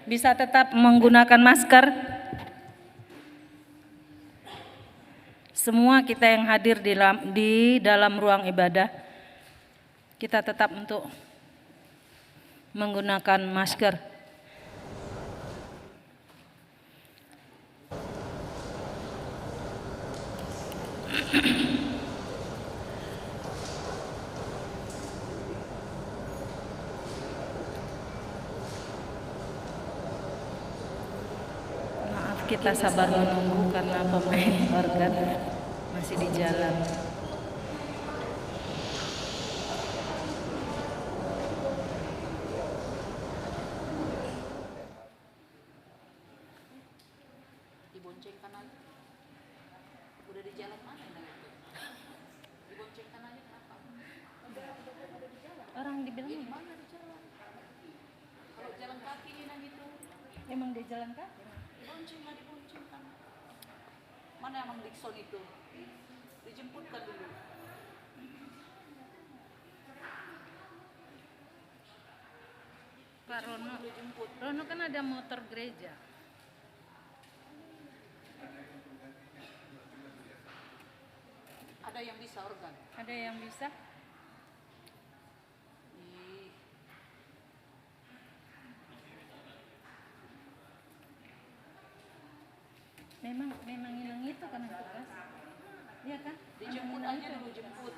bisa tetap menggunakan masker. Semua kita yang hadir di dalam ruang ibadah, kita tetap untuk menggunakan masker. Maaf, kita sabar menunggu karena pemain organ masih di jalan. Diboncengkan aja. Udah di jalan mana ini? Diboncengkan aja kenapa? Udah di jalan. Orang dibilang Di mana di jalan? Kalau jalan kaki ini gitu. emang dia jalan kaki. Dibonceng lah, diboncengkan. Mana emang Dixon itu? Dijemputkan dulu. Pak Rono kan ada motor gereja. Ada yang bisa organ? Ada yang bisa? Ih. Memang hilang itu kan tugas. Iya kan? Dijemput aja dulu, jemput.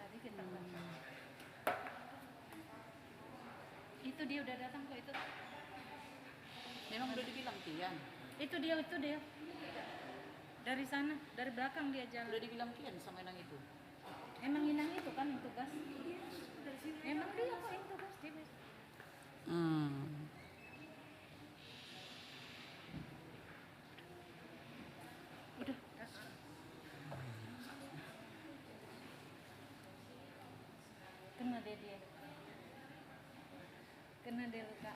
Tadi kita itu dia udah datang kok itu. Memang udah dibilang Kian. Itu dia. Dari sana, dari belakang dia jalan. Udah dibilang Kian sama Enang itu. Emang hilang itu kan tugas. Emang dia kok yang tugas dia. Udah. Kena dia. Kena dia luka.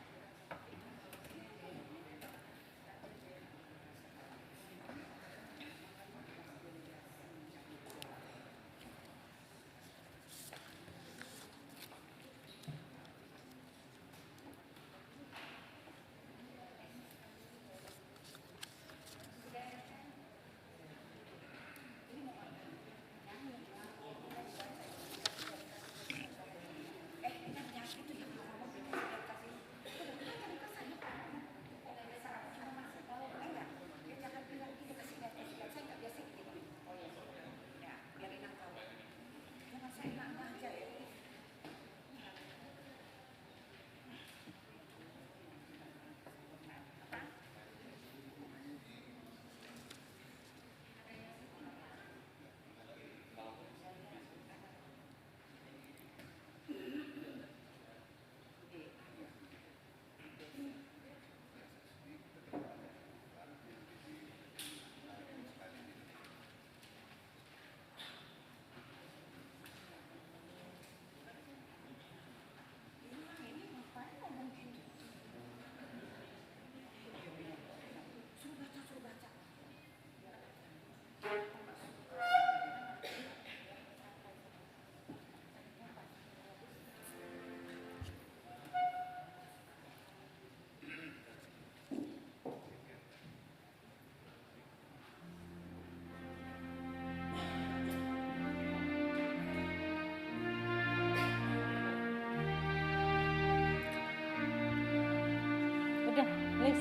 Udah, Liz.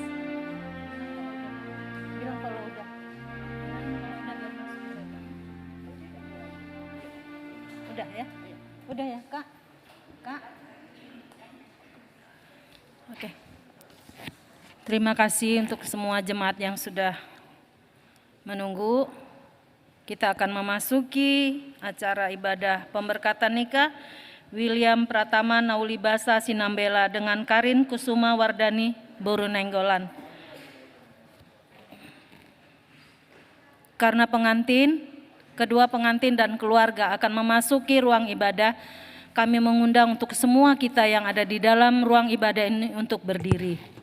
Bilang kalau udah. Udah ya? Udah ya, Kak? Oke. Terima kasih untuk semua jemaat yang sudah menunggu. Kita akan memasuki acara ibadah pemberkatan nikah William Pratama Naulibasa Sinambela dengan Karin Kusuma Wardani Borunenggolan. Karena kedua pengantin dan keluarga akan memasuki ruang ibadah, kami mengundang untuk semua kita yang ada di dalam ruang ibadah ini untuk berdiri.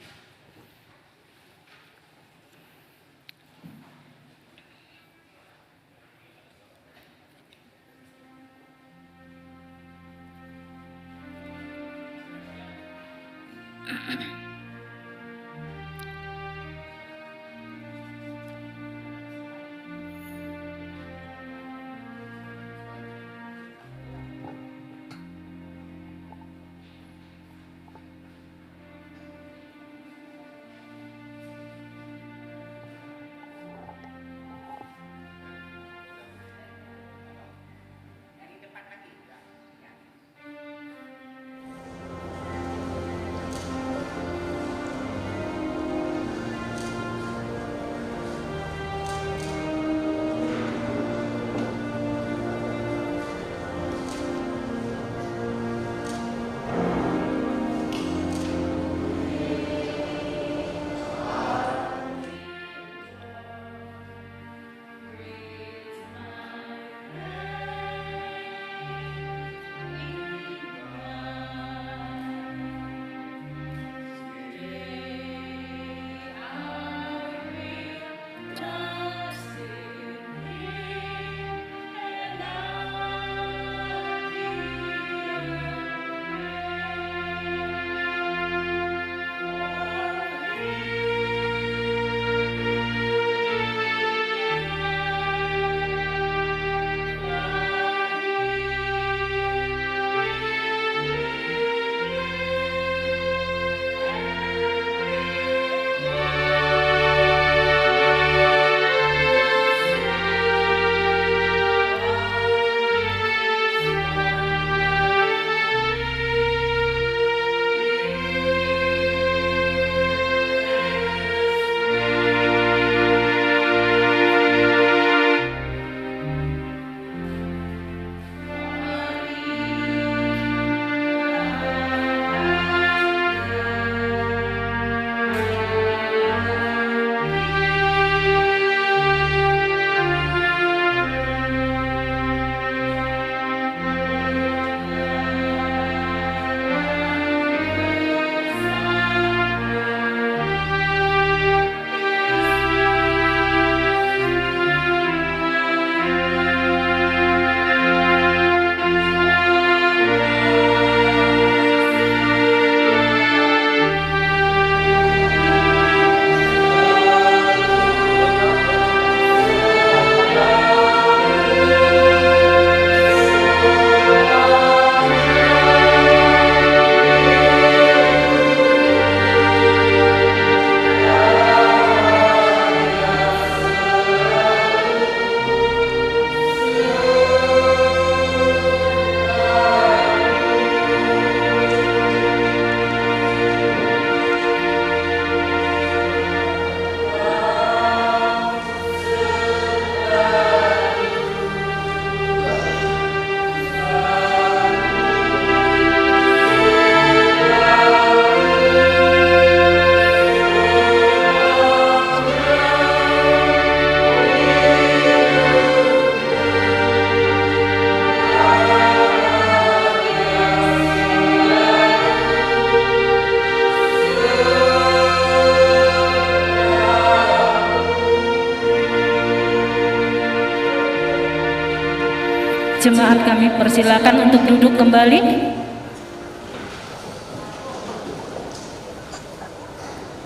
Jemaat kami persilakan untuk duduk kembali.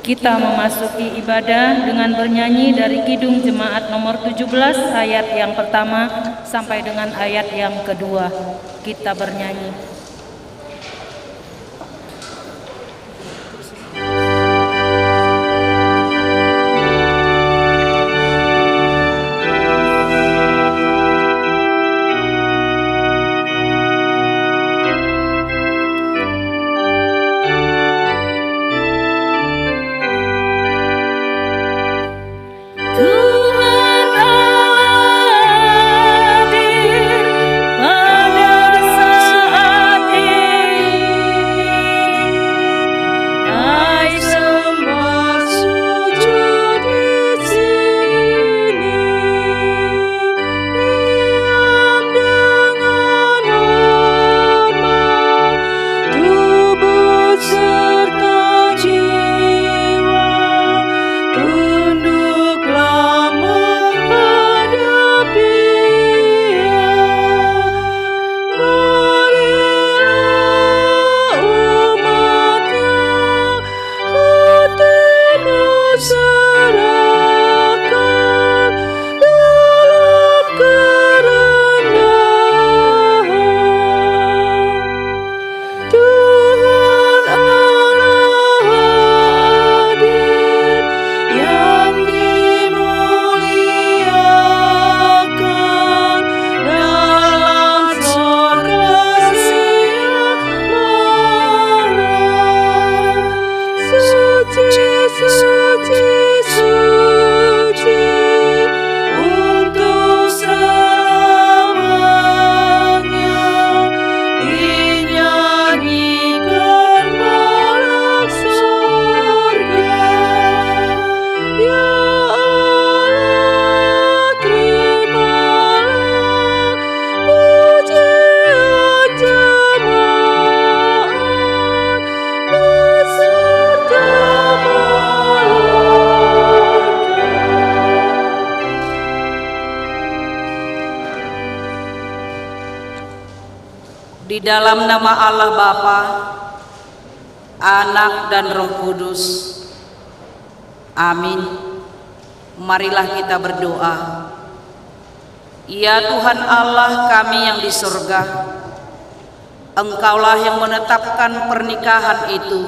Kita memasuki ibadah dengan bernyanyi dari Kidung Jemaat nomor 17 ayat yang pertama sampai dengan ayat yang kedua. Kita bernyanyi. Pada saat dalam nama Allah Bapa, Anak dan Roh Kudus. Amin. Marilah kita berdoa. Ya Tuhan Allah kami yang di surga, Engkaulah yang menetapkan pernikahan itu.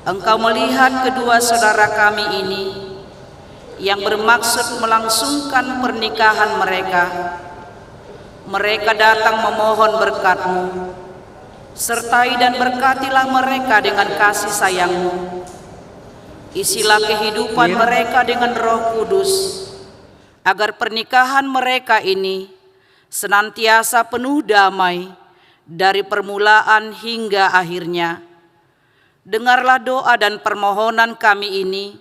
Engkau melihat kedua saudara kami ini yang bermaksud melangsungkan pernikahan mereka. Mereka datang memohon berkat-Mu. Sertai dan berkatilah mereka dengan kasih sayang-Mu. Isilah kehidupan mereka dengan Roh Kudus, agar pernikahan mereka ini senantiasa penuh damai dari permulaan hingga akhirnya. Dengarlah doa dan permohonan kami ini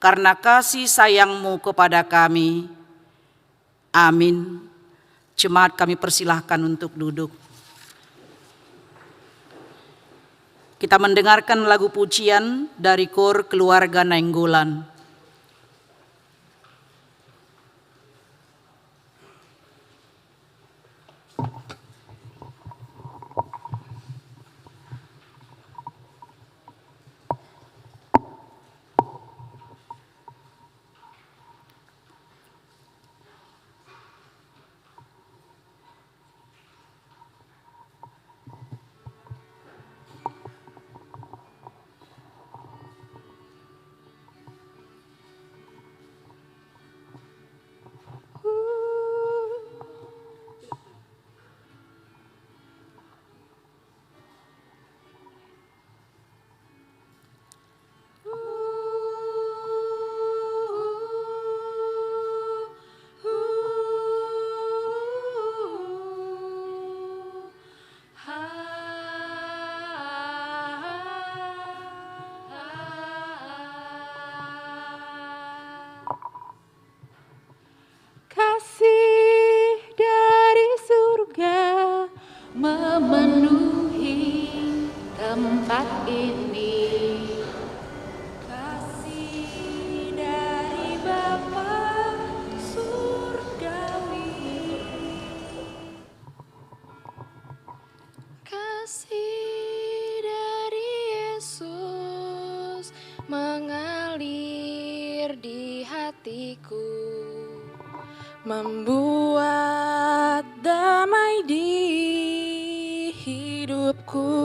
karena kasih sayang-Mu kepada kami. Amin. Jemaat kami persilahkan untuk duduk. Kita mendengarkan lagu pujian dari Kor Keluarga Nainggolan. Membuat damai di hidupku.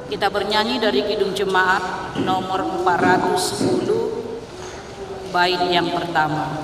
Kita bernyanyi dari Kidung Jemaat nomor 410, bait yang pertama.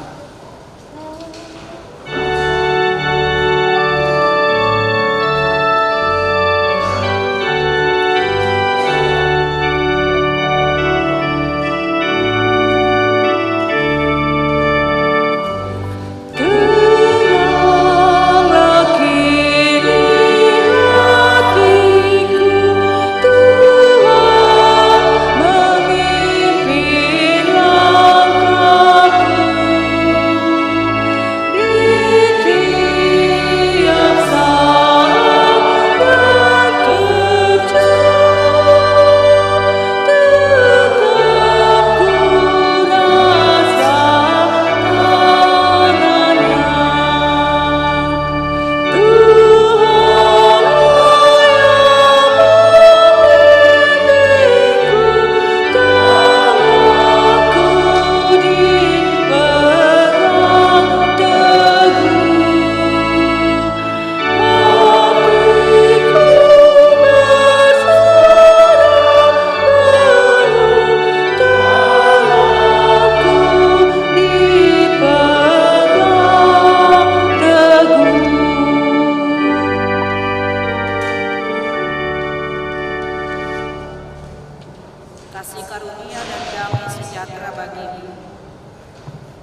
kasih karunia dan damai sejahtera bagimu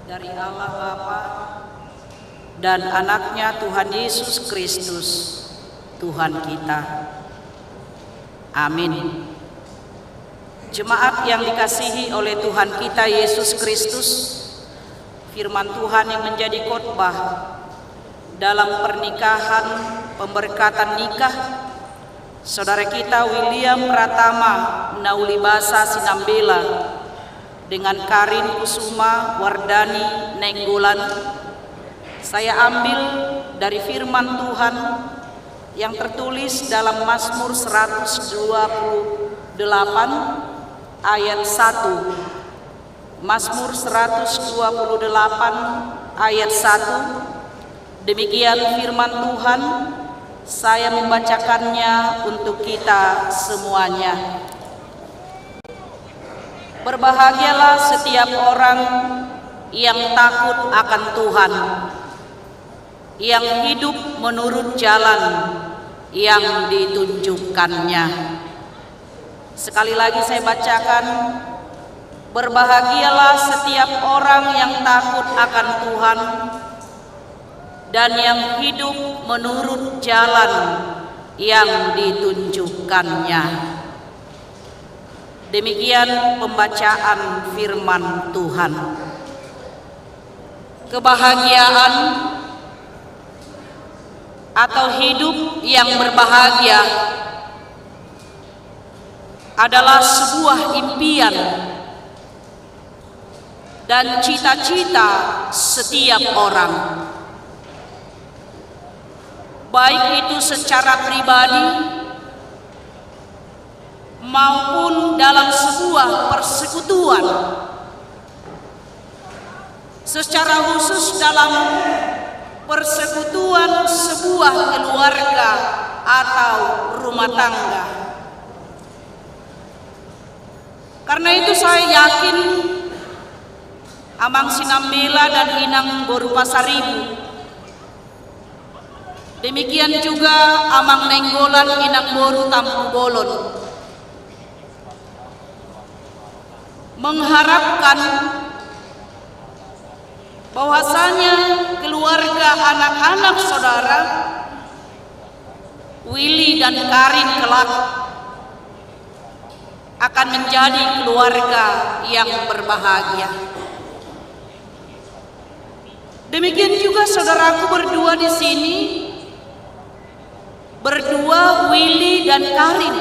dari Allah Bapa dan anaknya Tuhan Yesus Kristus, Tuhan kita. Amin. Jemaat yang dikasihi oleh Tuhan kita Yesus Kristus, firman Tuhan yang menjadi khotbah dalam pernikahan pemberkatan nikah saudara kita William Pratama Naulibasa Sinambela dengan Karin Kusuma Wardani Nenggolan, saya ambil dari firman Tuhan yang tertulis dalam Mazmur 128 ayat 1. Mazmur 128 ayat 1. Demikian firman Tuhan, saya membacakannya untuk kita semuanya. Berbahagialah setiap orang yang takut akan Tuhan, yang hidup menurut jalan yang ditunjukkannya. Sekali lagi saya bacakan, berbahagialah setiap orang yang takut akan Tuhan dan yang hidup menurut jalan yang ditunjukkannya. Demikian pembacaan firman Tuhan. Kebahagiaan atau hidup yang berbahagia adalah sebuah impian dan cita-cita setiap orang, baik itu secara pribadi maupun dalam sebuah persekutuan, secara khusus dalam persekutuan sebuah keluarga atau rumah tangga. Karena itu saya yakin Amang Sinambela dan Inang Boru Pasaribu, demikian juga Amang Nenggolan Inang Boru Tampu Bolon, mengharapkan bahwasanya keluarga anak-anak saudara Willy dan Karin kelak akan menjadi keluarga yang berbahagia. Demikian juga saudaraku berdua di sini, berdua Willy dan Karin.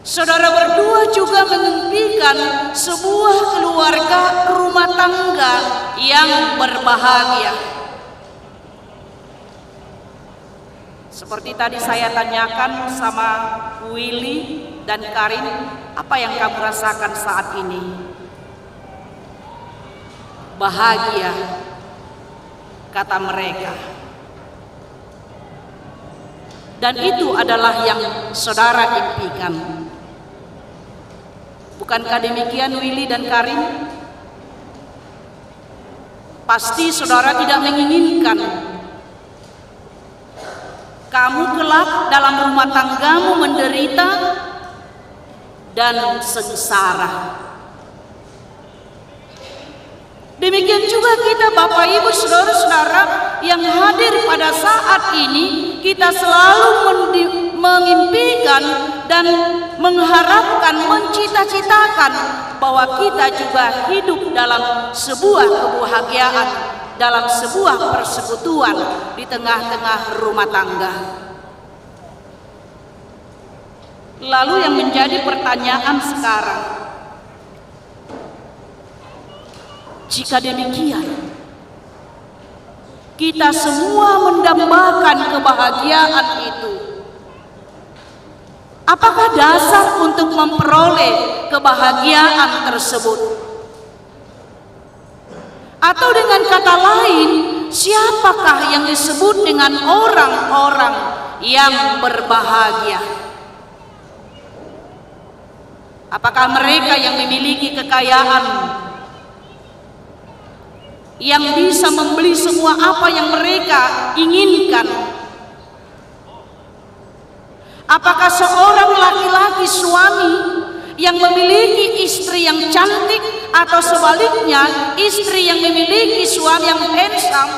Saudara berdua juga mengimpikan sebuah keluarga rumah tangga yang berbahagia. Seperti tadi saya tanyakan sama Willy dan Karin, apa yang kamu rasakan saat ini? Bahagia, kata mereka. Dan itu adalah yang saudara impikan. Bukankah demikian Willy dan Karin? Pasti saudara tidak menginginkan kamu kelak dalam rumah tanggamu menderita dan sengsara. Demikian juga kita Bapak Ibu Saudara-saudara yang hadir pada saat ini, kita selalu mengimpikan dan mengharapkan, mencita-citakan bahwa kita juga hidup dalam sebuah kebahagiaan, dalam sebuah persekutuan di tengah-tengah rumah tangga. Lalu yang menjadi pertanyaan sekarang, jika demikian, kita semua mendambakan kebahagiaan itu, apakah dasar untuk memperoleh kebahagiaan tersebut? Atau dengan kata lain, siapakah yang disebut dengan orang-orang yang berbahagia? Apakah mereka yang memiliki kekayaan, yang bisa membeli semua apa yang mereka inginkan? Apakah seorang laki-laki suami yang memiliki istri yang cantik atau sebaliknya istri yang memiliki suami yang handsome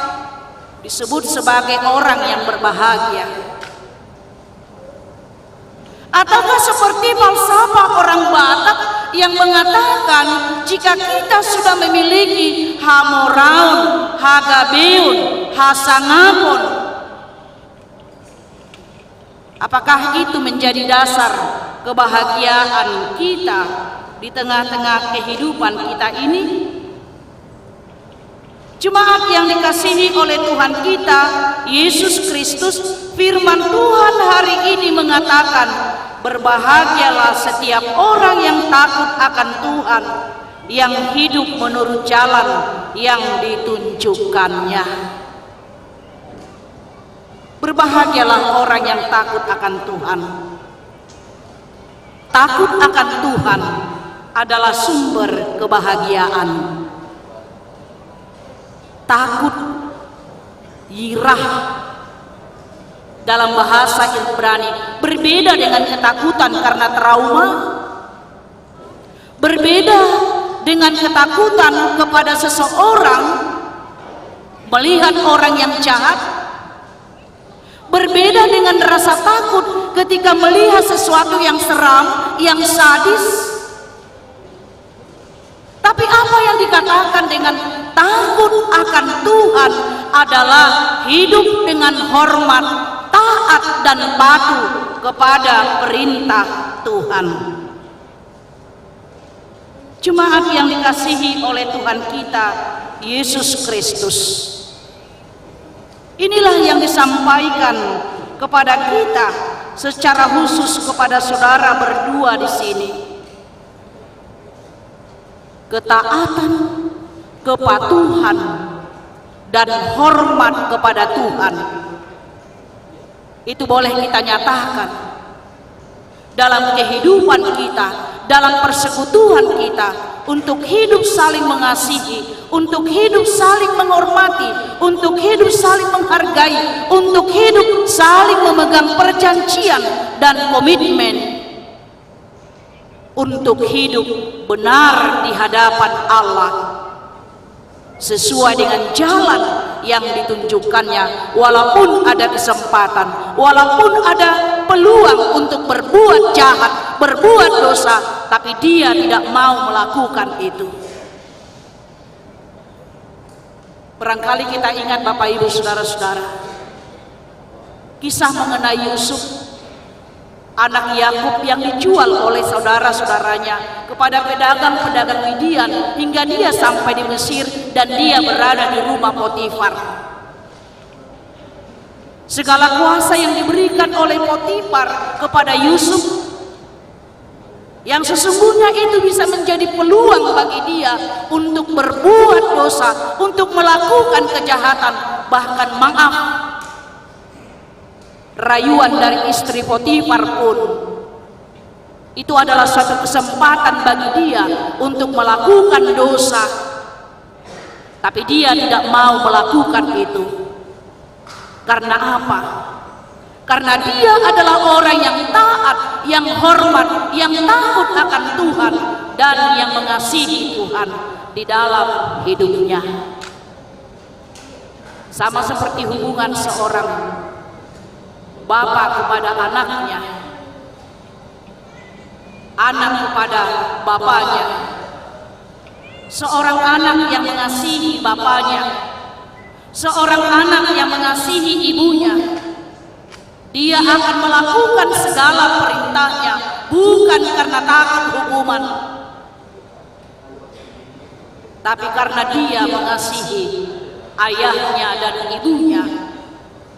disebut sebagai orang yang berbahagia? Ataukah seperti falsafah orang Batak yang mengatakan jika kita sudah memiliki hamoraun, hagabeun, hasangapon, apakah itu menjadi dasar kebahagiaan kita di tengah-tengah kehidupan kita ini? Jemaat yang dikasihi oleh Tuhan kita Yesus Kristus, firman Tuhan hari ini mengatakan, berbahagialah setiap orang yang takut akan Tuhan, yang hidup menurut jalan yang ditunjukkannya. Berbahagialah orang yang takut akan Tuhan. Takut akan Tuhan adalah sumber kebahagiaan. Takut, yirah dalam bahasa Ibrani berbeda dengan ketakutan karena trauma, berbeda dengan ketakutan kepada seseorang melihat orang yang jahat, berbeda dengan rasa takut ketika melihat sesuatu yang seram, yang sadis. Tapi apa yang dikatakan dengan takut akan Tuhan adalah hidup dengan hormat, taat dan patuh kepada perintah Tuhan. Jemaat yang dikasihi oleh Tuhan kita Yesus Kristus, inilah yang disampaikan kepada kita secara khusus kepada saudara berdua di sini. Ketaatan, kepatuhan, dan hormat kepada Tuhan itu boleh kita nyatakan dalam kehidupan kita, dalam persekutuan kita, untuk hidup saling mengasihi, untuk hidup saling menghormati, untuk hidup saling menghargai, untuk hidup saling memegang perjanjian dan komitmen untuk hidup benar di hadapan Allah sesuai dengan jalan yang ditunjukkannya, walaupun ada kesempatan, walaupun ada peluang untuk berbuat jahat, berbuat dosa, tapi dia tidak mau melakukan itu. Barangkali kita ingat Bapak Ibu Saudara-saudara, kisah mengenai Yusuf, anak Yakub yang dijual oleh saudara-saudaranya kepada pedagang-pedagang Midian hingga dia sampai di Mesir dan dia berada di rumah Potifar. Segala kuasa yang diberikan oleh Potifar kepada Yusuf yang sesungguhnya itu bisa menjadi peluang bagi dia untuk berbuat dosa, untuk melakukan kejahatan, bahkan maaf, rayuan dari istri Potifar pun itu adalah suatu kesempatan bagi dia untuk melakukan dosa, tapi dia tidak mau melakukan itu. Karena apa? Karena dia adalah orang yang taat, yang hormat, yang takut akan Tuhan, dan yang mengasihi Tuhan di dalam hidupnya. Sama seperti hubungan seorang bapak kepada anaknya, anak kepada bapaknya, seorang anak yang mengasihi bapaknya, seorang anak yang mengasihi ibunya, dia akan melakukan segala perintahnya bukan karena takut hukuman, tapi karena dia mengasihi ayahnya dan ibunya.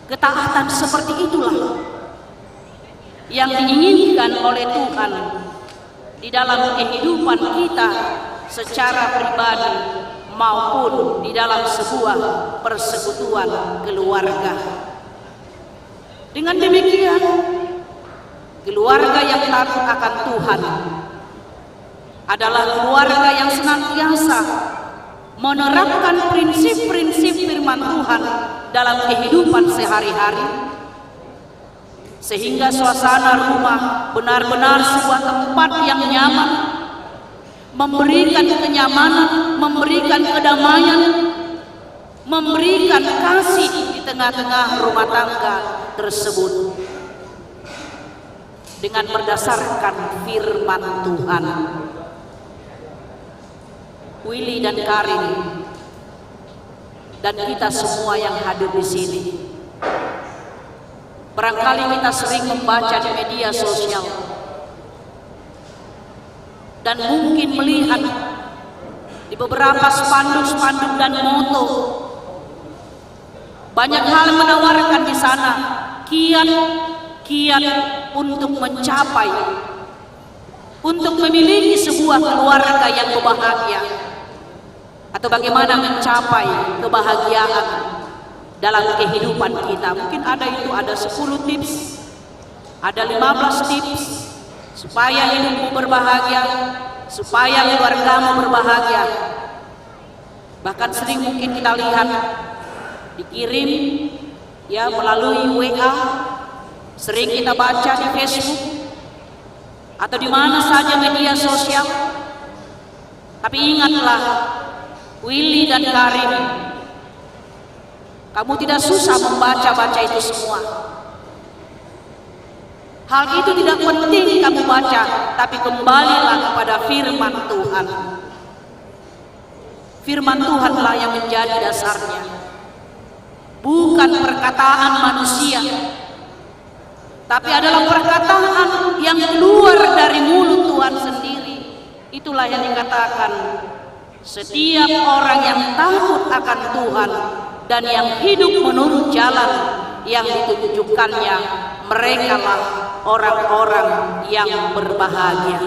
Ketaatan seperti itulah yang diinginkan oleh Tuhan di dalam kehidupan kita secara pribadi maupun di dalam sebuah persekutuan keluarga. Dengan demikian, keluarga yang takut akan Tuhan adalah keluarga yang senantiasa menerapkan prinsip-prinsip firman Tuhan dalam kehidupan sehari-hari, sehingga suasana rumah benar-benar sebuah tempat yang nyaman, memberikan kenyamanan, memberikan kedamaian, memberikan kasih di tengah-tengah rumah tangga tersebut dengan berdasarkan firman Tuhan. Willy dan Karin dan kita semua yang hadir di sini, barangkali kita sering membaca di media sosial dan mungkin melihat di beberapa spanduk-spanduk dan moto banyak hal menawarkan di sana kiat untuk mencapai, untuk memiliki sebuah keluarga yang berbahagia, atau bagaimana mencapai kebahagiaan dalam kehidupan kita. Mungkin ada 10 tips, ada 15 tips supaya hidupmu berbahagia, supaya keluargamu berbahagia. Bahkan sering mungkin kita lihat dikirim ya melalui WA, sering kita baca di Facebook atau di mana saja media sosial. Tapi ingatlah, Willy dan Karin, kamu tidak susah membaca-baca itu semua. Hal itu tidak penting kamu baca, tapi kembalilah kepada firman Tuhan. Firman Tuhanlah yang menjadi dasarnya, bukan perkataan manusia, tapi adalah perkataan yang keluar dari mulut Tuhan sendiri. Itulah yang dikatakan, setiap orang yang takut akan Tuhan dan yang hidup menurut jalan yang ditunjukkannya, merekalah orang-orang yang berbahagia.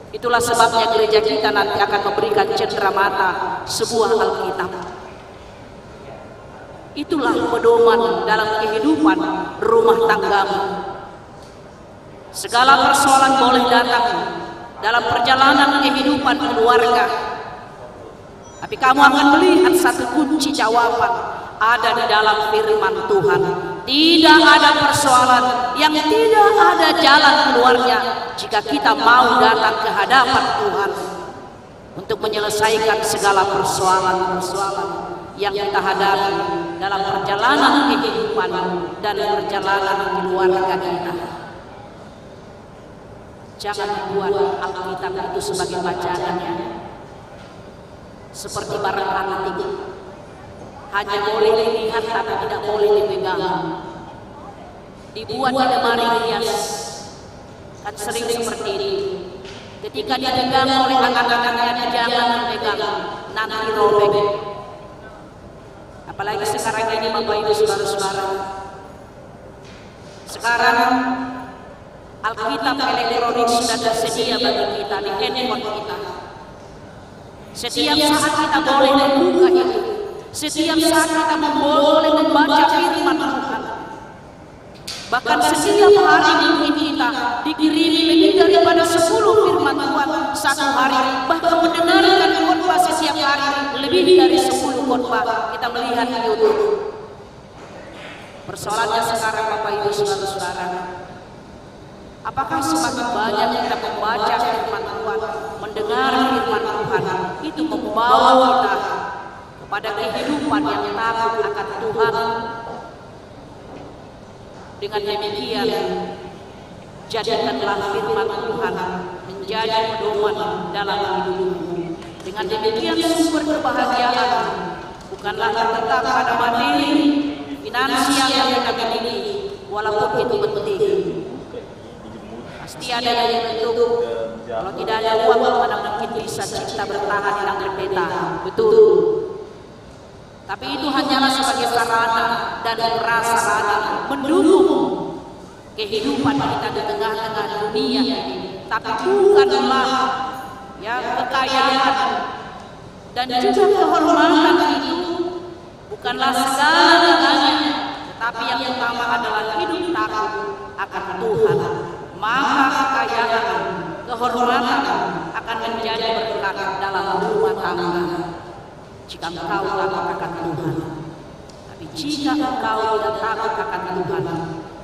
Itulah sebabnya gereja kita nanti akan memberikan cenderamata sebuah Alkitab. Itulah pedoman dalam kehidupan rumah tanggamu. Segala persoalan boleh datang dalam perjalanan kehidupan keluarga, tapi kamu akan melihat satu kunci jawaban ada di dalam firman Tuhan. Tidak ada persoalan yang tidak ada jalan keluarnya jika kita mau datang ke hadapan Tuhan untuk menyelesaikan segala persoalan-persoalan yang kita hadapi dalam perjalanan kehidupan dan perjalanan keluarga kita. Jangan buat Alkitab itu sebagai bacaannya seperti barang antik, hanya boleh dilihat tapi tidak boleh dipegang. Dibuat di lemari hias, kan sering seperti ini. Ketika dipegang oleh anak-anaknya, jangan dipegang, nanti robek. Apalagi sekarang ini Bapak Ibu Saudara-saudara, sekarang Alkitab elektronik sudah tersedia bagi kita di handphone kita. Setiap saat kita boleh membuka itu. Setiap saat kita boleh membaca firman Tuhan. Bahkan setiap hari mungkin kita dikirimi lebih daripada 10 firman Tuhan satu hari. Bahkan mendengarkan khotbah setiap hari lebih dari 10 khotbah kita melihat di YouTube. Persoalannya sekarang Bapak Ibu Saudara-saudara, apakah semakin banyak kita membaca firman Tuhan, mendengar firman Tuhan, itu membawa kita kepada kehidupan yang takut akan Tuhan? Dengan demikian, jadikanlah firman Tuhan menjadi pedoman dalam hidupmu. Dengan demikian sumber kebahagiaan bukanlah terletak pada materi, finansial yang kita miliki, walaupun itu penting. Pasti ada yang bentuk. Kalau tidak ada uang, mana mungkin bisa kita bertahan dalam pendeta. Betul. Tapi itu hanyalah sebagai sarana dan prasarana mendukung kehidupan kita di tengah-tengah dunia ini. Tapi bukanlah ya kekayaan dan juga kehormatan itu bukanlah segala-galanya. Tetapi yang utama adalah hidup takut akan Tuhan. Maka kekayaan, kehormatan akan menjadi berkat dalam rumah tangga jika engkau takut akan Tuhan. Tapi jika engkau tidak takut akan Tuhan,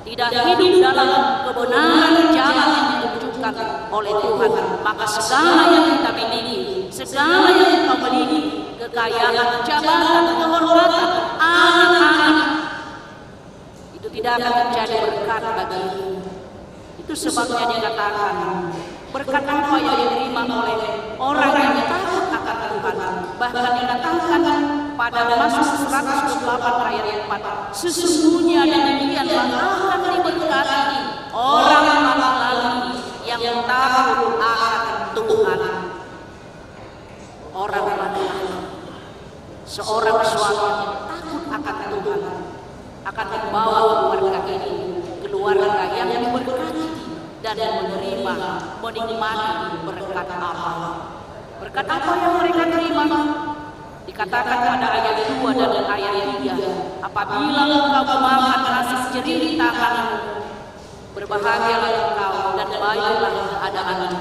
tidak hidup dalam kebenaran jalan yang ditunjukkan oleh Tuhan, maka segala yang kita miliki, segala yang engkau miliki, kekayaan, jabatan, kehormatan, anak-anak, itu tidak akan menjadi berkat bagimu. Itu sebabnya dikatakan, berkat apa yang diterima oleh orang yang takut akan Tuhan. Bahkan dikatakan pada Mazmur 128 ayat 4, sesungguhnya demikianlah akan diberkati orang laki-laki yang takut akan Tuhan. Orang laki-laki, seorang suami takut akan Tuhan akan membawa keluarga ini, keluarga yang diberkati dan menerima, menikmati berkat Allah. Berkat apa yang mereka terima? Dikatakan pada ayat 2 dan ayat 3, apabila engkau memakan hasil jerih tanganmu, berbahagialah engkau dan baiklah keadaanmu.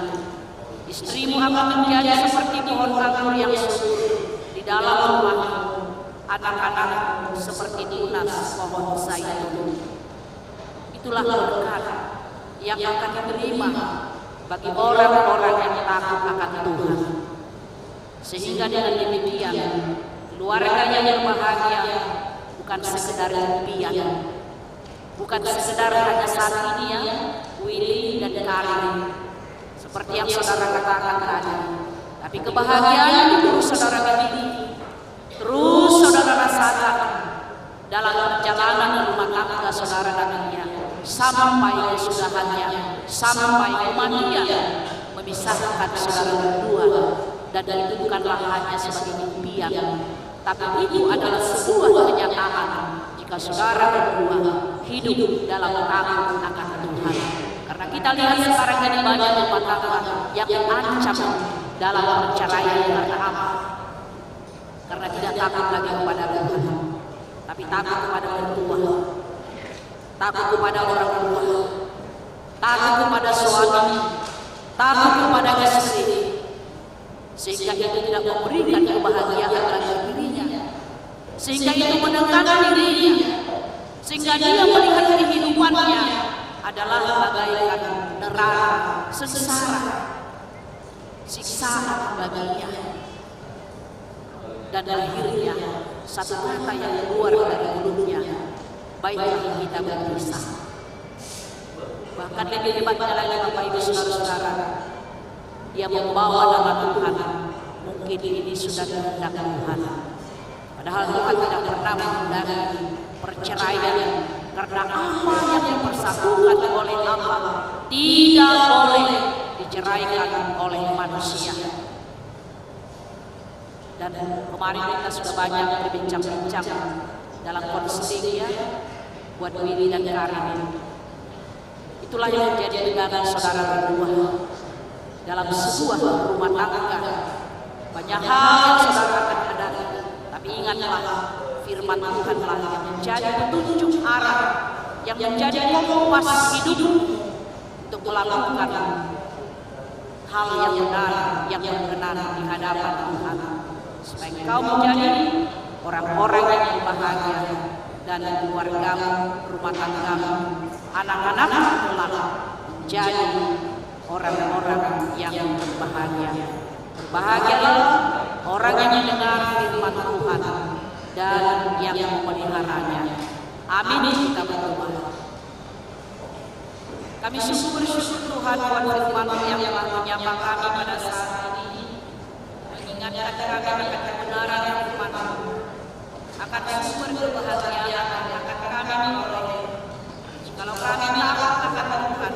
Istrimu akan menjadi seperti pohon anggur yang subur di dalam rumahmu, anak-anakmu seperti tunas pohon zaitun. Itulah berkat yang akan diterima bagi orang-orang yang takut akan Tuhan. Sehingga dengan demikian, keluarganya yang bahagia bukan sekedar impian, bukan sekedar hanya saat ini ya, Willy dan Karin, seperti yang saudara katakan tadi, tapi kebahagiaan itu terus saudara miliki, terus saudara rasakan dalam perjalanan rumah tangga saudara nantinya, sampai kesudahannya, sampai kematian memisahkan saudara berdua. Dan itu bukanlah hanya sebagai impian, tapi itu adalah sebuah kenyataan jika saudara berdua hidup dalam takut akan Tuhan. Karena kita lihat sekarang ini banyak rumah tangga yang diancam dalam perceraian karena apa? Karena tidak takut lagi kepada Tuhan, tapi takut kepada mertua, takut kepada orang tua, takut kepada suami, takut kepada istri, sehingga itu tidak memberikan kebahagiaan bagi dirinya, sehingga itu menekan dirinya, sehingga dia melihat kehidupannya adalah bagaikan neraka, sengsara, siksaan baginya. Dan akhirnya satu kata yang keluar dari mulutnya, baiklah kita berpisah. Bahkan lebih hebatnya lagi Bapak Ibu Saudara-saudara, dia membawa nama Tuhan, mungkin ini sudah kehendak Tuhan. Padahal Tuhan tidak pernah menghendaki perceraian, karena apa yang dipersatukan oleh Allah tidak boleh diceraikan oleh manusia. Dan kemarin kita sudah banyak berbincang-bincang dalam konseling ya, buat Willy dan Karin. Itulah yang menjadi pegangan saudara berdua dalam sebuah rumah tangga. Banyak hal yang saudara akan hadapi, tapi ingatlah firman Tuhanlah yang menjadi petunjuk arah, yang menjadi kompas hidup untuk melakukan hal yang benar, yang benar di hadapan Tuhan, supaya engkau menjadi orang-orang yang berbahagia dan keluargamu, rumah tanggamu, anak-anakmu telah menjadi orang-orang yang berbahagia. Berbahagialah orang yang mendengar firman Tuhan dan yang memeliharanya. Amin. Kita berdoa. Kami sungguh bersyukur Tuhan buat firman yang telah menyapa kami pada saat ini, mengingatkan kami akan kebenaran firman-Mu, akan sumber kebahagiaan akan kami peroleh jikalau kami takut akan Tuhan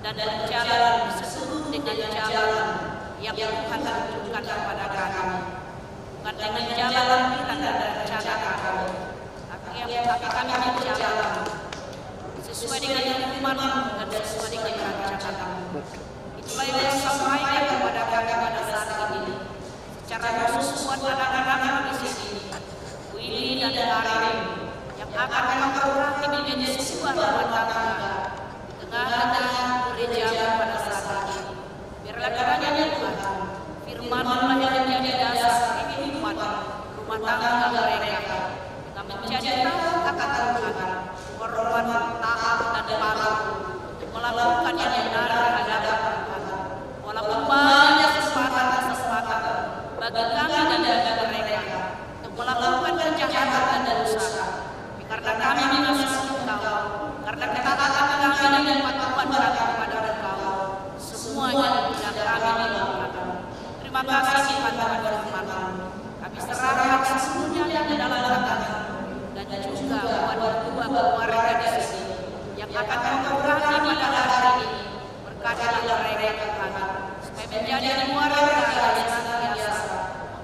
dan berjalan sesuai dengan jalan yang Tuhan tunjukkan kepada kami, bukan dengan jalan kita dan rencana kami, tapi kami berjalan sesuai dengan firman-Mu dan sesuai dengan rancangan-Mu. Itulah yang disampaikan kepada kami pada saat ini, secara khusus buat anak-anak di sini, Willy dan Karin, yang akan memperoleh menjadi sebuah rumah tangga di tengah-tengah gereja pada saat ini. Biarlah kiranya Tuhan, firman-Mu yang menjadi dasar kehidupan rumah tangga mereka, yang menjadi taat akan Tuhan, korban taat dan patuh untuk melakukan yang benar di hadapan Tuhan. kepatuhan kami kepada Engkau, semuanya yang kami lakukan. Terima kasih Tuhan berfirman, kami serahkan seluruhnya ke dalam tangan-Mu, dan juga buat kedua keluarga di sini yang akan memberkati pada hari ini. Berkatilah mereka Tuhan, supaya menjadi keluarga yang senantiasa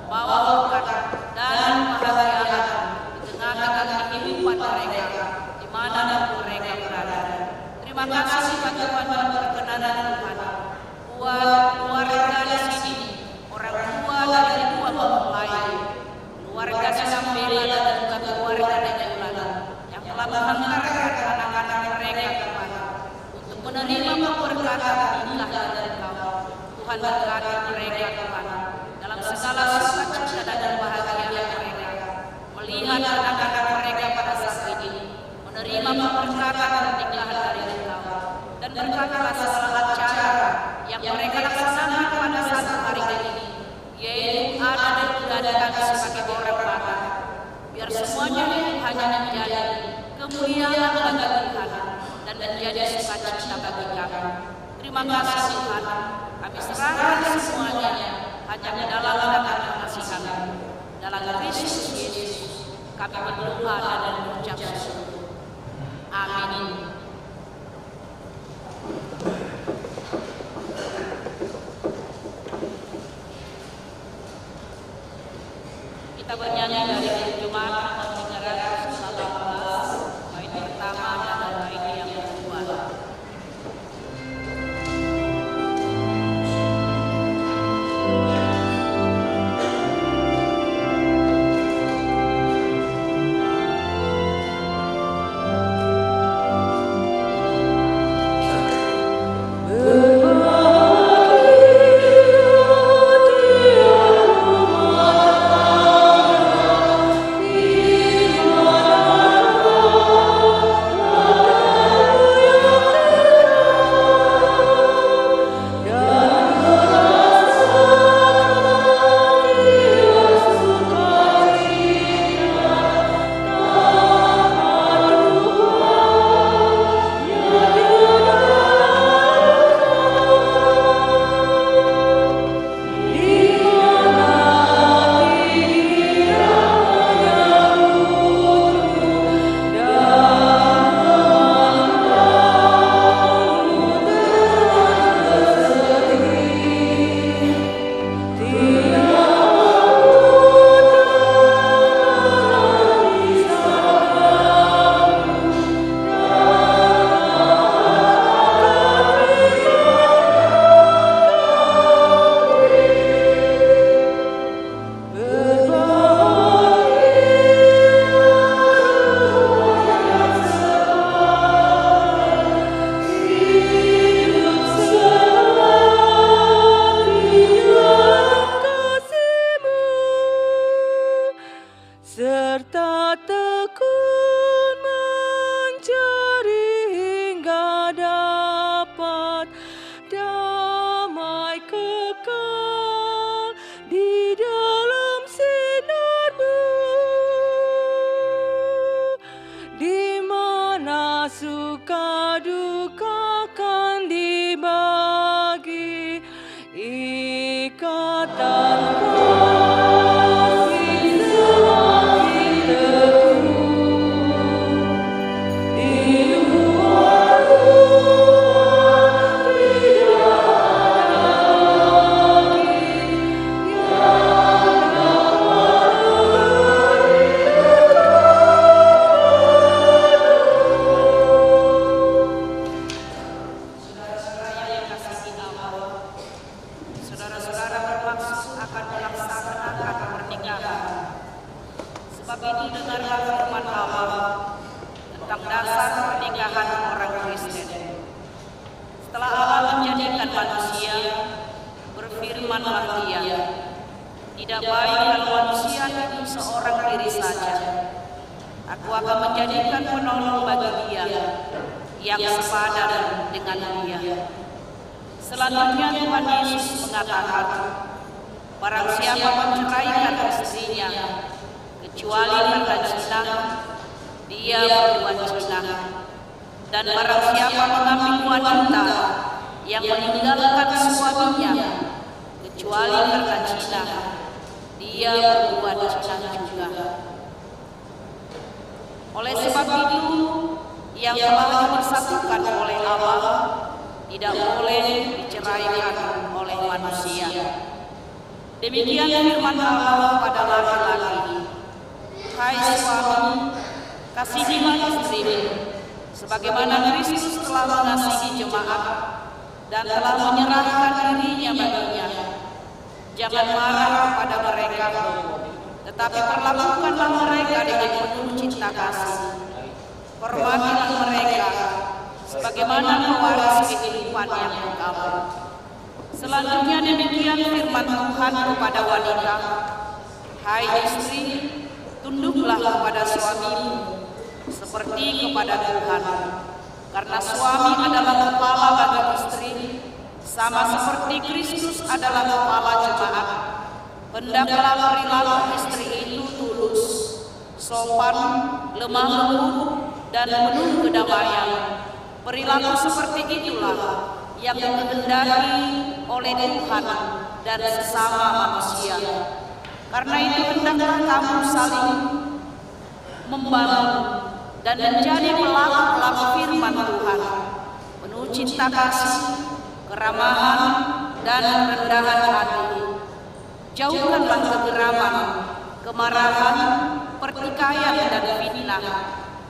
membawa berkat dan kebahagiaan di tengah-tengah kehidupan mereka, di mana mereka berada. Terima kasih Tuhan berkenan Tuhan buat keluarga di sini, orang tua dari kedua mempelai, keluarga Sambela dan juga keluarga Nejulan yang telah menghantarkan anak-anak mereka Tuhan untuk menerima berkat nikah dari Engkau. Tuhan berkati mereka Tuhan dalam segala sukacita dan kebahagiaan mereka, melihat anak-anak mereka pada saat ini menerima berkat pernikahan dari Engkau, dan berkatilah segala acara yang mereka laksanakan pada satu hari ini, yaitu ada diadakan sebagai orang Bapa. Biar semuanya hanya menjadi kemuliaan bagi Tuhan dan menjadi sukacita bagi kami. Terima kasih Tuhan, kami serahkan semuanya hanya di dalam tangan kasih kami. Dalam Kristus Yesus kami berdoa dan mengucap syukur. Amin. Kita bernyanyi dari Jumat 318, bait pertama dan bait yang kedua. serta tekun mencari hingga dapat damai kekal di dalam sinar-Mu, di mana suka duka kan dibagi, ikatan tidak baik kalau manusia itu seorang diri saja. Aku akan menjadikan penolong bagi dia yang sepadan dengan dia. Selanjutnya Tuhan Yesus mengatakan, barang siapa menceraikan istrinya kecuali karena zina, dia berbuat zina. Dan barang siapa mengambil wanita yang meninggalkan suaminya kecuali karena zina, dia berbuat zina juga. Oleh sebab itu, yang telah dipersatukan oleh Allah tidak boleh diceraikan oleh manusia. Demikian firman Allah pada laki-laki, hai suami, kasihilah istrimu, sebagaimana Kristus telah mengasihi jemaat dan telah menyerahkan dirinya baginya. Jangan marah kepada mereka, tetapi perlakukanlah mereka dengan penuh cinta kasih. Hormatilah mereka sebagaimana pewaris kehidupan yang kekal. Selanjutnya demikian firman Tuhan kepada wanita, hai istri, tunduklah kepada suamimu seperti kepada Tuhan, karena suami adalah kepala bagi istri, sama seperti Kristus adalah kepala jemaat. Hendaklah perilaku istri itu tulus, sopan, lemah lembut, dan penuh kedamaian. Perilaku seperti itulah yang dikehendaki oleh Tuhan dan sesama manusia. Karena itu hendaklah kamu saling membangun dan menjadi pelaku-pelaku firman Tuhan, penuh cinta kasih, keramahan, dan kerendahan hati. Jauhkanlah kegeraman, kemarahan, pertikaian, dan fitnah.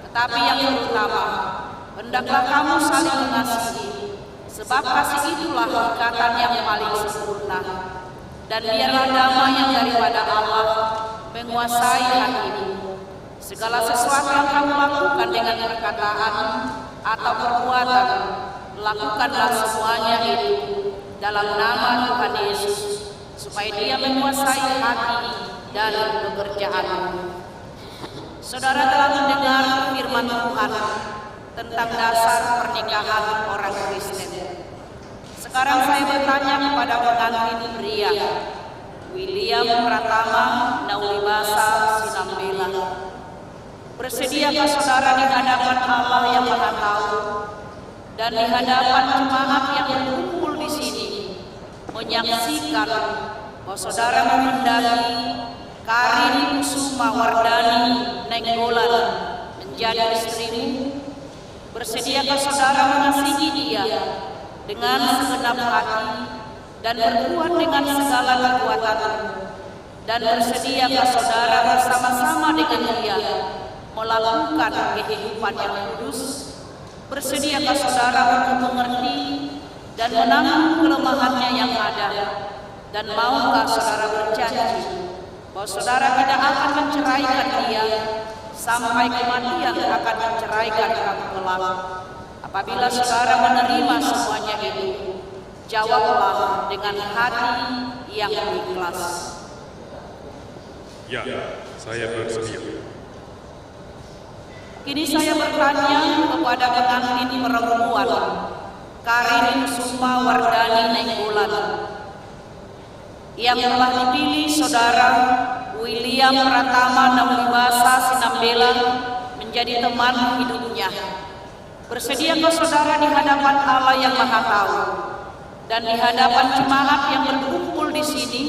Tetapi yang terutama, hendaklah kamu saling mengasihi, sebab kasih itulah ikatan yang paling sempurna. Dan biarlah damai yang daripada Allah menguasai hatimu. Segala sesuatu yang kamu lakukan dengan perkataan atau perbuatan, lakukanlah semuanya itu dalam nama Tuhan Yesus, supaya Dia menguasai hati dan pekerjaanmu. Saudara telah mendengar firman Tuhan tentang dasar pernikahan orang Kristen. Sekarang saya bertanya kepada pengantin pria, William Pratama Naulibasa Sinambela, bersediakah saudara di hadapan Allah yang Maha Tahu dan di hadapan jemaat yang berkumpul di sini menyaksikan bahwa saudara menghendaki Karin Kusuma Wardani Nenggolan menjadi istrimu? Bersediakah saudara mengasihi dia dengan segenap hati dan berbuat dengan segala kekuatanmu? Dan bersediakah saudara bersama-sama dengan dia melakukan kehidupan yang kudus? Bersediakah saudara untuk mengerti dan menanggung kelemahannya yang ada? Dan maukah saudara berjanji bahwa saudara tidak akan menceraikan dia sampai kematian akan menceraikan kamu kelak? Apabila saudara menerima semuanya itu, jawablah dengan hati yang ikhlas. Ya, saya bersedia. Kini saya bertanya kepada pengantin perempuan Karin Kusuma Wardani Nenggolan yang telah dipilih saudara William Pratama Naulibasa Sinambela menjadi teman hidupnya. Bersediakah saudara di hadapan Allah yang Maha Tahu dan di hadapan jemaat yang berkumpul di sini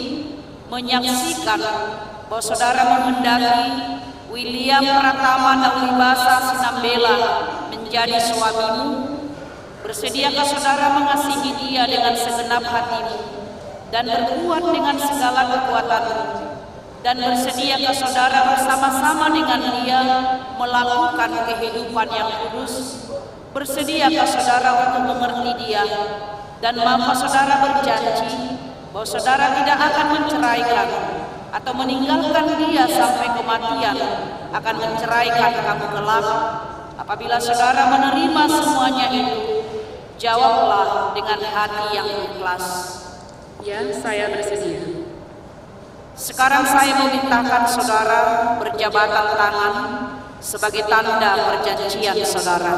menyaksikan bahwa saudara menghendaki William Pratama Naulibasa Sinambela menjadi suamimu? Bersediakah saudara mengasihi dia dengan segenap hatimu dan berbuat dengan segala kekuatanmu? Dan bersediakah saudara bersama-sama dengan dia melakukan kehidupan yang kudus? Bersediakah saudara untuk mengerti dia? Dan maukah saudara berjanji bahwa saudara tidak akan menceraikan atau meninggalkan dia sampai kematian akan menceraikan kamu kelak? Apabila saudara menerima semuanya itu, jawablah dengan hati yang ikhlas. Ya, saya bersedia. Sekarang saya memintakan saudara berjabatan tangan sebagai tanda perjanjian saudara.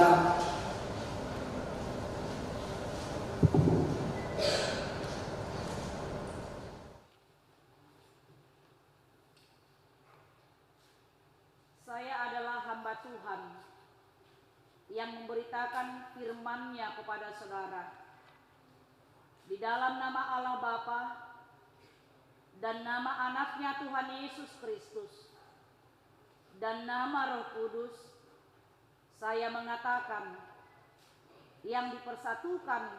Saya adalah hamba Tuhan yang memberitakan firman-Nya kepada saudara. Di dalam nama Allah Bapa dan nama anaknya Tuhan Yesus Kristus dan nama Roh Kudus, saya mengatakan yang dipersatukan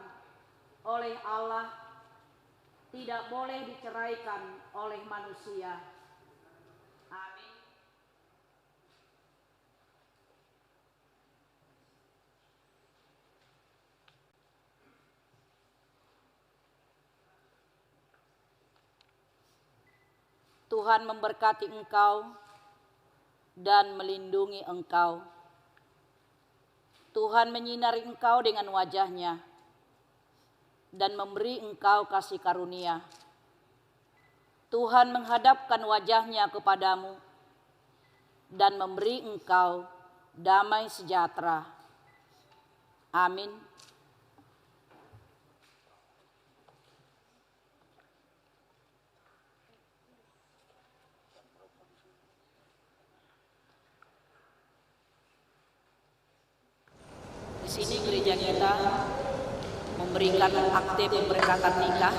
oleh Allah tidak boleh diceraikan oleh manusia. Amin. Tuhan memberkati engkau dan melindungi engkau. Tuhan menyinari engkau dengan wajah-Nya dan memberi engkau kasih karunia. Tuhan menghadapkan wajah-Nya kepadamu dan memberi engkau damai sejahtera. Amin. Di sini gereja kita memberikan akte pemberkatan nikah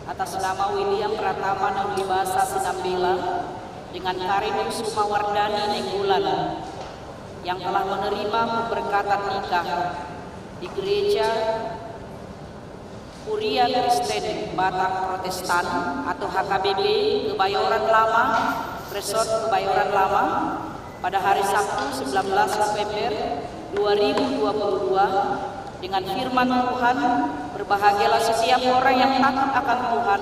atas nama William Pratama Naulibasa Sinambela dengan Karin Sumawardani Nenggulan yang telah menerima pemberkatan nikah di gereja Kuria Kristen Batak Protestan atau HKBP Kebayoran Lama, Resort Kebayoran Lama pada hari Sabtu 19 November 2022 dengan firman Tuhan, berbahagialah setiap orang yang takut akan Tuhan,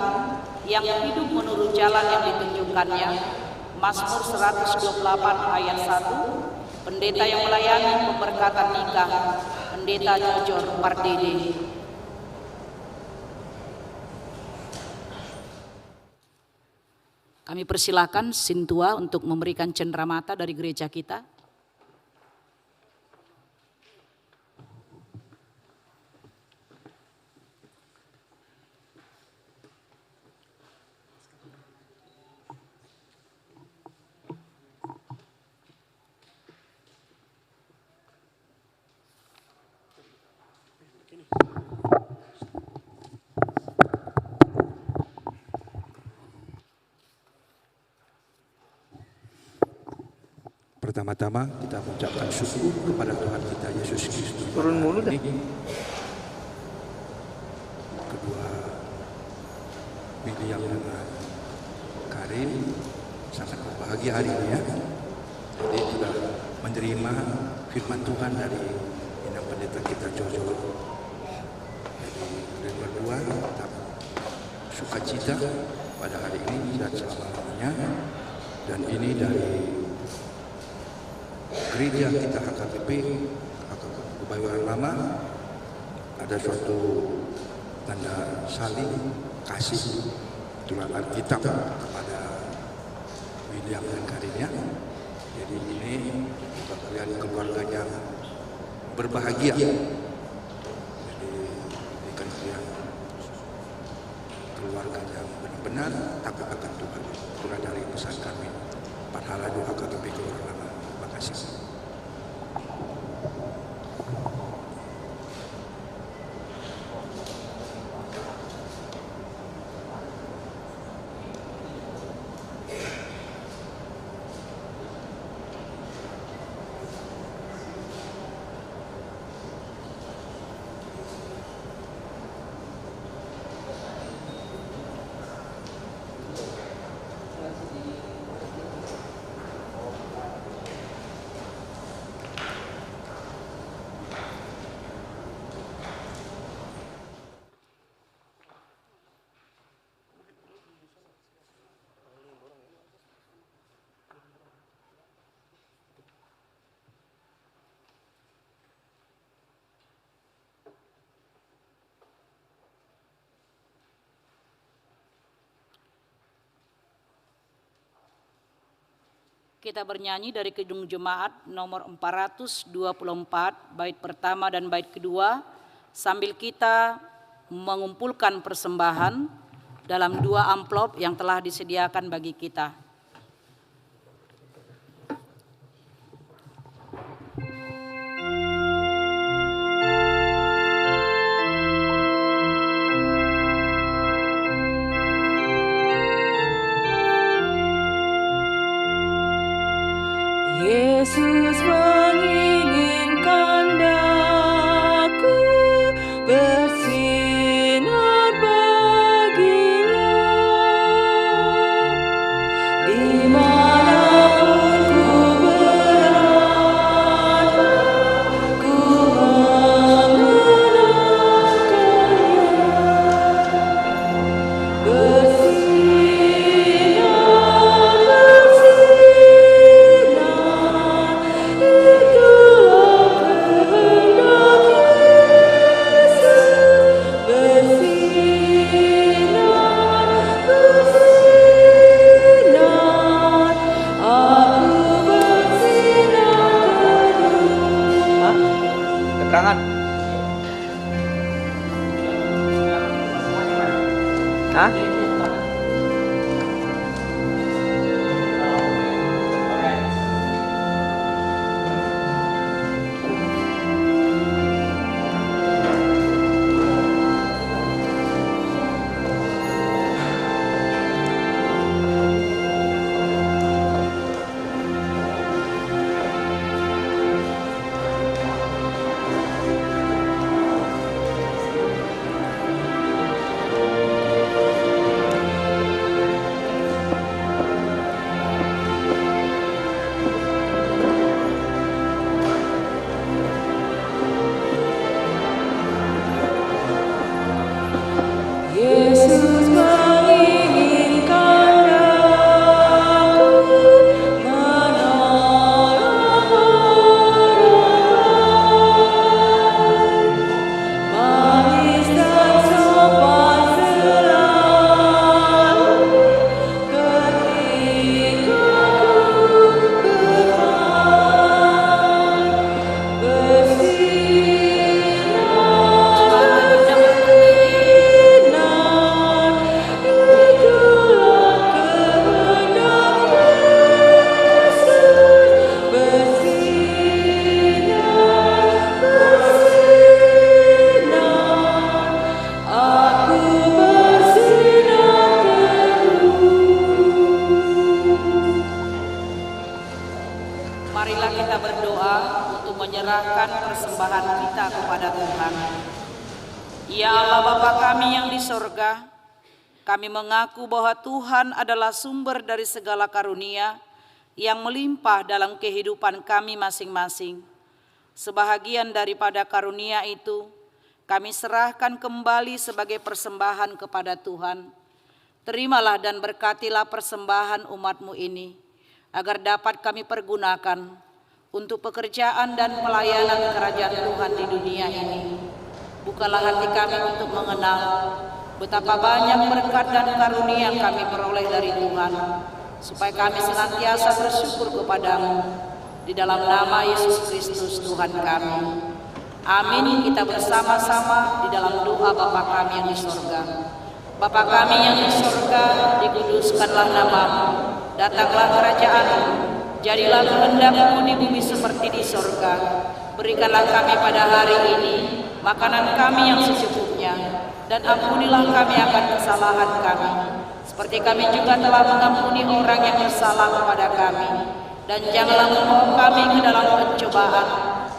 yang hidup menurut jalan yang ditunjukkannya. Mazmur 128 ayat 1. Pendeta yang melayani pemberkatan nikah, Pendeta Jujur Pardede. Kami persilakan Sintua untuk memberikan cenderamata dari gereja kita. Pertama-tama kita mengucapkan syukur kepada Tuhan kita Yesus Kristus. Turun mulu dah. Kedua, William dengan Karin sangat berbahagia hari ini ya. Jadi sudah menerima firman Tuhan dari Inang Pendeta kita Jojo. Jadi berdua tetap sukacita pada hari ini dan selama-lamanya. Dan ini dari gereja kita HKBP Kebayoran Lama ada suatu tanda saling kasih tulisan Alkitab kepada William dan Karinnya. Jadi ini kita lihat keluarganya berbahagia. Jadi ini kan keluarga yang benar-benar takut akan Tuhan. Itulah dari pesan kami Pahala Doa HKBP Kebayoran Lama. Terima kasih. Kita bernyanyi dari Kidung Jemaat nomor 424, bait pertama dan bait kedua, sambil kita mengumpulkan persembahan dalam 2 amplop yang telah disediakan bagi kita. Yesus menginginkan daku bersinar baginya dimanapun ku berada, ku mengenalkannya bersinar, Keterangan. Hah? Yesus menginginkan daku menolong orang, manis dan sopan selalu ketika ku bermain Marilah kita berdoa untuk menyerahkan persembahan kita kepada Tuhan. Ya Allah Bapa kami yang di sorga, kami mengaku bahwa Tuhan adalah sumber dari segala karunia yang melimpah dalam kehidupan kami masing-masing. Sebahagian daripada karunia itu, kami serahkan kembali sebagai persembahan kepada Tuhan. Terimalah dan berkatilah persembahan umat-Mu ini, agar dapat kami pergunakan untuk pekerjaan dan pelayanan kerajaan Tuhan di dunia ini. Bukalah hati kami untuk mengenal betapa banyak berkat dan karunia yang kami peroleh dari Tuhan, supaya kami senantiasa bersyukur kepadamu. Di dalam nama Yesus Kristus Tuhan kami. Amin. Kita bersama-sama di dalam doa Bapa kami yang di sorga. Bapa kami yang di sorga, dikuduskanlah nama-Mu. Datanglah kerajaan-Mu, jadilah kehendak-Mu di bumi seperti di sorga. Berikanlah kami pada hari ini makanan kami yang secukupnya, dan ampunilah kami akan kesalahan kami, seperti kami juga telah mengampuni orang yang bersalah kepada kami. Dan janganlah membawa kami ke dalam pencobaan,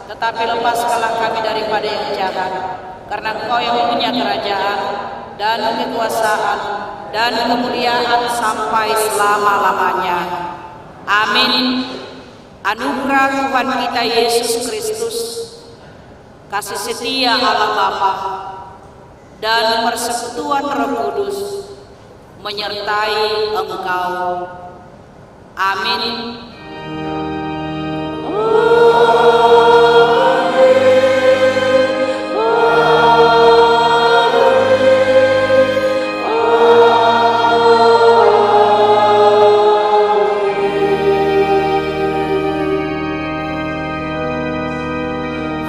tetapi lepaskanlah kami daripada yang jahat. Karena Engkau yang punya kerajaan dan kekuasaan dan kemuliaan sampai selama-lamanya. Amin. Anugerah Tuhan kita Yesus Kristus, kasih setia Allah Bapa, dan persekutuan Roh Kudus menyertai engkau. Amin.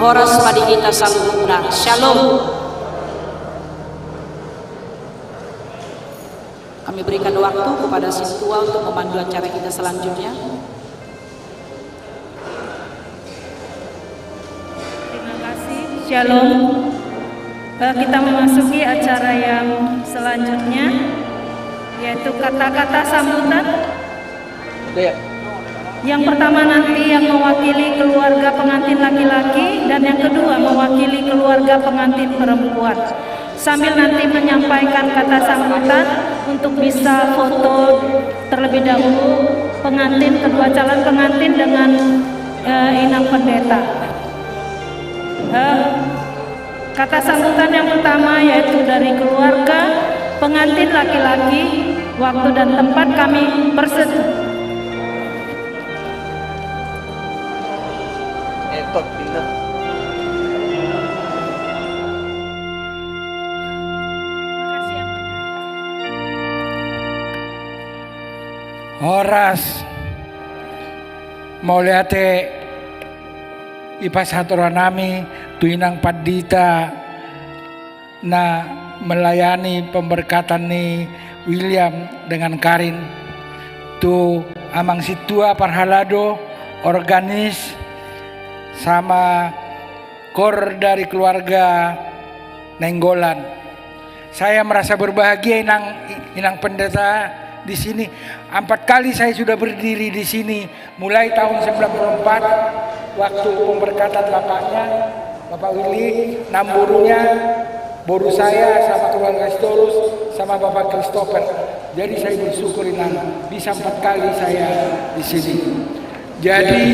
Horas Madinita Salubna. Shalom. Kami berikan waktu kepada Sintua untuk memandu acara kita selanjutnya. Terima kasih. Shalom. Kita memasuki acara yang selanjutnya, yaitu kata-kata sambutan. Yang pertama nanti yang mewakili keluarga pengantin laki-laki dan yang kedua mewakili keluarga pengantin perempuan. Sambil nanti menyampaikan kata sambutan untuk bisa foto terlebih dahulu pengantin, kedua calon pengantin dengan inang pendeta. Kata sambutan yang pertama yaitu dari keluarga pengantin laki-laki. Waktu dan tempat kami bersedia. Horas mauliate ipasaturanami tuinang padita na melayani pemberkatan ni William dengan Karin tu amang situa parhalado organis sama kor dari keluarga Nenggolan. Saya merasa berbahagia inang pendeta di sini. 4 kali saya sudah berdiri di sini mulai tahun 94 waktu pemberkatan bapaknya Bapak Willy, 6 borunya boru saya sama keluarga Storus sama Bapak Christopher. Jadi saya bersyukur inang bisa 4 kali saya di sini. Jadi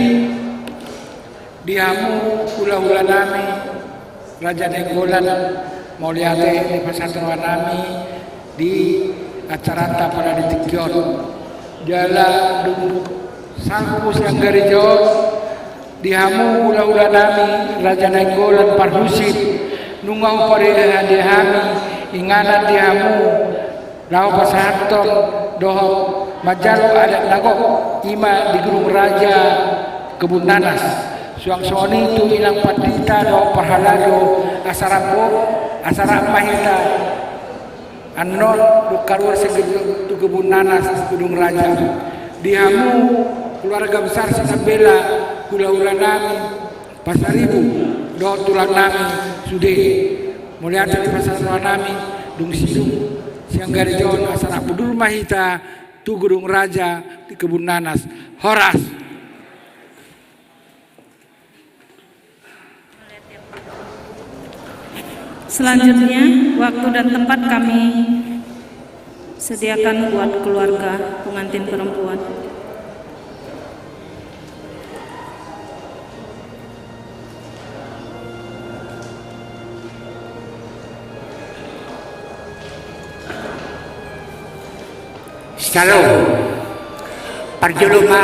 diamu ula-ula nami Raja Nenggolan mau lihat di pasar nami di acara pada di Tikyon jala dulu sampus yang gereja diamu ula-ula nami Raja Nenggolan parhusip nungau pada dihami inganan diamu lau pasanton doho majalu adat nagok ima di Gunung Raja Kebun Nanas suang soni tu ilang padita do pahalado asara mahita anon du karuar segitu tu Kebun Nanas Gunung Raja diamu keluarga besar Sinambela ula-ula nami pasaribu do tulang nami sude mulia di pasar nami dung sidung siang garijon asara budul mahita tu Gunung Raja di Kebun Nanas. Horas. Selanjutnya, waktu dan tempat kami sediakan buat keluarga pengantin perempuan. Shalom. Parjuluma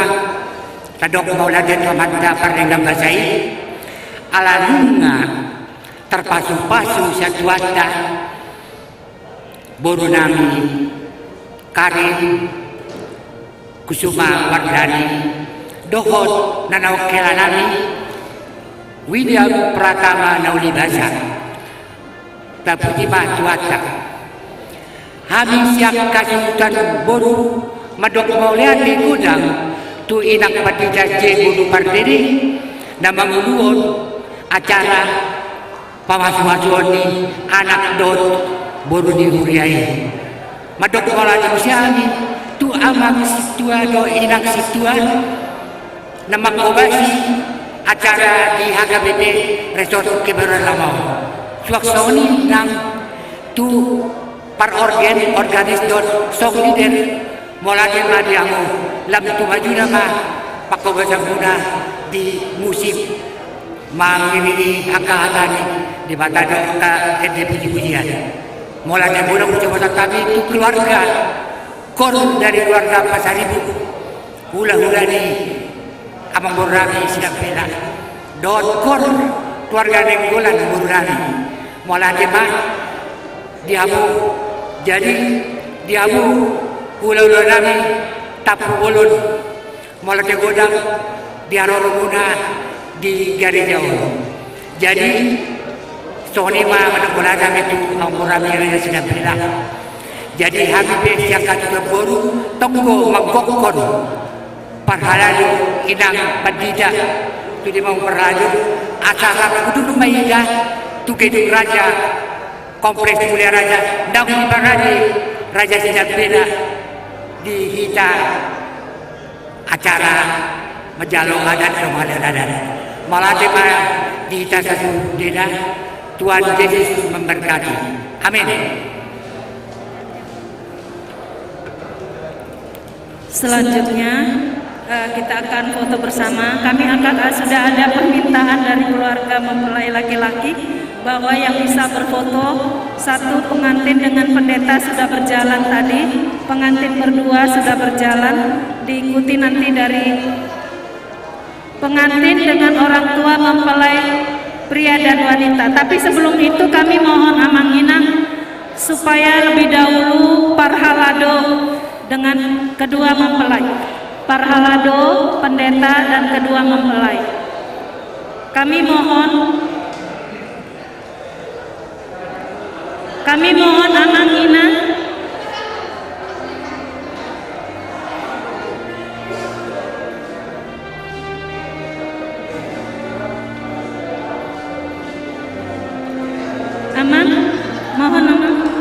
tadok mauladen pamanda parenggang basai alanunga terpasu-pasu satuata boru nami Karin Kusuma Wardani dohot nanawkela nami William Pratama Naulibasa taputima tuata kami siap kasutan boru madok mauliati gudang tu inak patita je boru pardiri na manguluon acara pamasuan ni anak dot boru di huriai madok maulati usiami tu amang situa do inak situa na mangobasi acara di HKBP Resort Kebayoran Lama suaksoni nang tu par organis dot song leader molade madiamu lam tu maju nama pakobasa muda di musim mangini angkahatan di batado ka ede puji-pujian molade muda ucapan kami tu keluarga kor dari keluarga Pasaribu hula-hula ni amang borami sidang pela dot kor keluarga Nenggolan borami molade mah diamu jadi diamu ulau-ulau nami tapu ulun molake godang diarorumuna di gari jauh jadi soni ma menenggolan nami itu angkurami yang sudah bilang jadi habib yang kata boru tonggo menggokon parhalalu inang padida tu di mau perhalalu asal kudu maida tu gedung raja Kompleks Mulia Raja Ndang Ibarani Raja Sinambela di hita acara Majalo adat sama adat. Malah di kita satu deda Tuhan Yesus memberkati. Amin. Selanjutnya kita akan foto bersama. Sudah ada permintaan dari keluarga mempelai laki-laki bahwa yang bisa berfoto satu pengantin dengan pendeta sudah berjalan tadi, pengantin berdua sudah berjalan, diikuti nanti dari pengantin dengan orang tua mempelai pria dan wanita. Tapi sebelum itu kami mohon Amang Inang supaya lebih dahulu parhalado dengan kedua mempelai. Parhalado, pendeta dan kedua mempelai. Kami mohon Amang Inang mohon Amang.